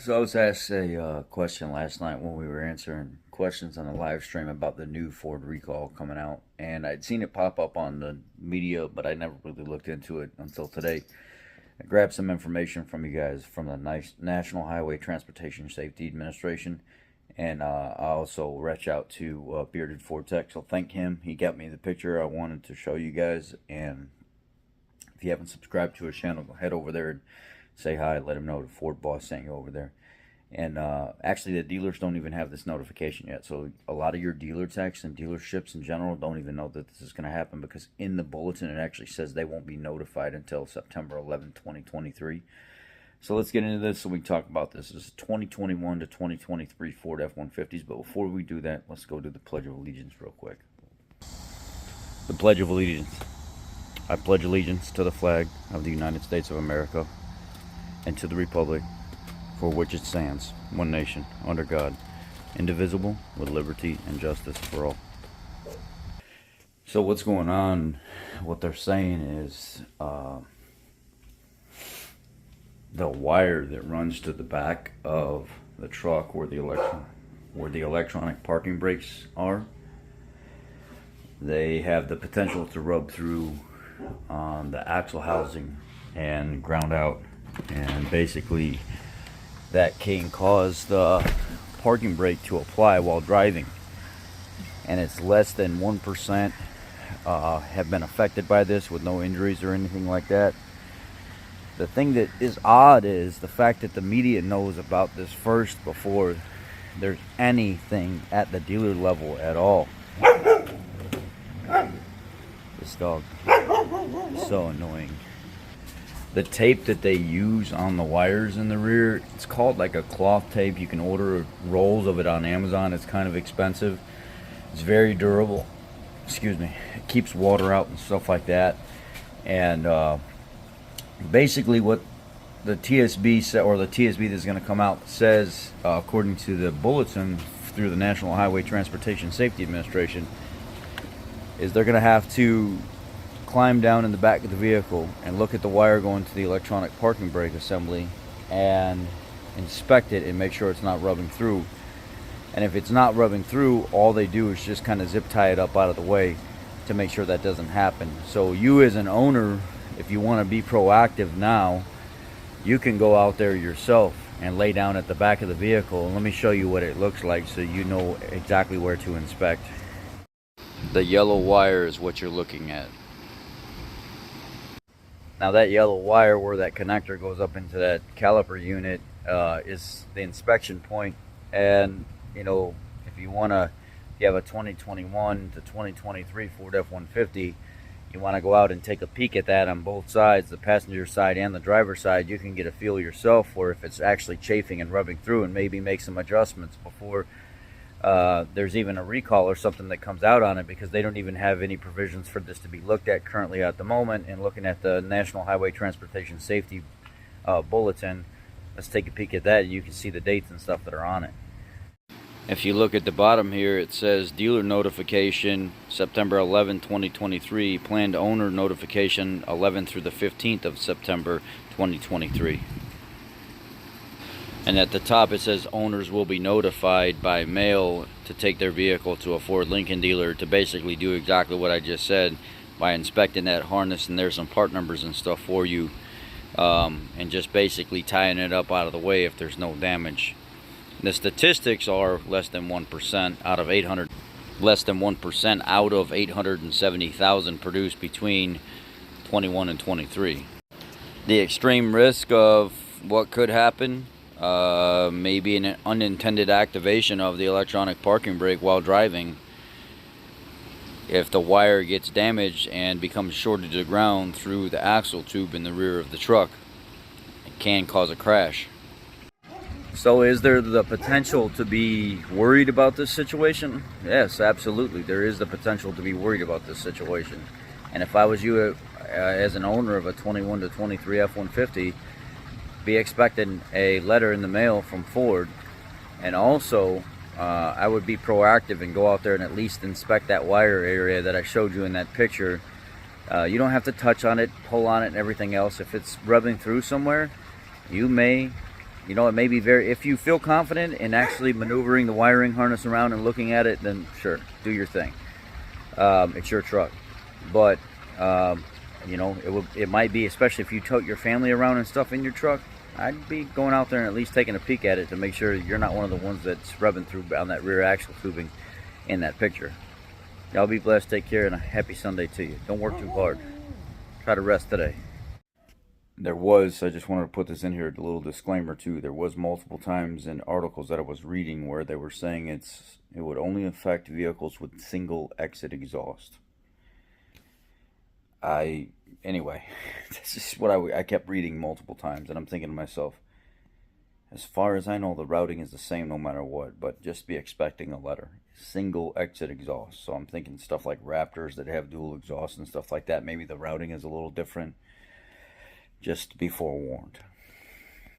So I was asked a question last night when we were answering questions on the live stream about the new Ford recall coming out, and I'd seen it pop up on the media, but I never really looked into it until today. I grabbed some information from you guys from the National Highway Transportation Safety Administration, and I also reached out to Bearded Ford Tech, so thank him. He got me the picture I wanted to show you guys, and if you haven't subscribed to his channel, go head over there and say hi. Let him know the Ford boss sent you over there. And actually, the dealers don't even have this notification yet. So a lot of your dealer techs and dealerships in general don't even know that this is going to happen, because in the bulletin it actually says they won't be notified until September 11, 2023. So let's get into this so we can talk about this. This is 2021 to 2023 Ford F-150s. But before we do that, let's go do the Pledge of Allegiance real quick. The Pledge of Allegiance. I pledge allegiance to the flag of the United States of America and to the republic for which it stands, one nation, under God, indivisible, with liberty and justice for all. So what's going on, what they're saying is the wire that runs to the back of the truck where the electronic parking brakes are, they have the potential to rub through the axle housing and ground out, and basically that can cause the parking brake to apply while driving, and it's less than 1% have been affected by this with no injuries or anything like that. The thing that is odd is the fact that the media knows about this first before there's anything at the dealer level at all. This dog is so annoying. The tape that they use on the wires in the rear, it's called like a cloth tape. You can order rolls of it on Amazon. It's kind of expensive. It's very durable. Excuse me. It keeps water out and stuff like that. And basically what the TSB said, or the TSB that's going to come out says, according to the bulletin through the National Highway Transportation Safety Administration, is they're going to have to climb down in the back of the vehicle and look at the wire going to the electronic parking brake assembly and inspect it and make sure it's not rubbing through. And if it's not rubbing through, all they do is just kind of zip tie it up out of the way to make sure that doesn't happen. So you as an owner, if you want to be proactive now, you can go out there yourself and lay down at the back of the vehicle, and let me show you what it looks like so you know exactly where to inspect. The yellow wire is what you're looking at. Now that yellow wire where that connector goes up into that caliper unit is the inspection point. And you know, if you have a 2021 to 2023 Ford F-150, you want to go out and take a peek at that on both sides, the passenger side and the driver's side. You can get a feel yourself for if it's actually chafing and rubbing through, and maybe make some adjustments before there's even a recall or something that comes out on it, because they don't even have any provisions for this to be looked at currently at the moment. And looking at the National Highway Transportation Safety Bulletin, let's take a peek at that, and you can see the dates and stuff that are on it. If you look at the bottom here, it says dealer notification September 11, 2023, planned owner notification 11 through the 15th of September 2023. And at the top it says owners will be notified by mail to take their vehicle to a Ford Lincoln dealer to basically do exactly what I just said by inspecting that harness, and there's some part numbers and stuff for you, and just basically tying it up out of the way if there's no damage. The statistics are less than 1% out of 800, less than 1% out of 870,000 produced between 21 and 23. The extreme risk of what could happen, maybe an unintended activation of the electronic parking brake while driving. If the wire gets damaged and becomes shorted to the ground through the axle tube in the rear of the truck, it can cause a crash. So is there the potential to be worried about this situation? Yes, absolutely. There is the potential to be worried about this situation. And if I was you as an owner of a 21 to 23 F-150, be expecting a letter in the mail from Ford. And also, I would be proactive and go out there and at least inspect that wire area that I showed you in that picture. You don't have to touch on it, pull on it and everything else. If it's rubbing through somewhere, you may You know, it may be very, if you feel confident in actually maneuvering the wiring harness around and looking at it, then sure, do your thing. It's your truck. But, you know, it might be, especially if you tote your family around and stuff in your truck, I'd be going out there and at least taking a peek at it to make sure you're not one of the ones that's rubbing through on that rear axle tubing in that picture. Y'all be blessed, take care, and a happy Sunday to you. Don't work too hard. Try to rest today. I just wanted to put this in here, a little disclaimer too. There was multiple times in articles that I was reading where they were saying it would only affect vehicles with single exit exhaust. Anyway, this is what I kept reading multiple times, and I'm thinking to myself, as far as I know, the routing is the same no matter what, but just be expecting a letter. Single exit exhaust. So I'm thinking stuff like Raptors that have dual exhaust and stuff like that. Maybe the routing is a little different. Just be forewarned.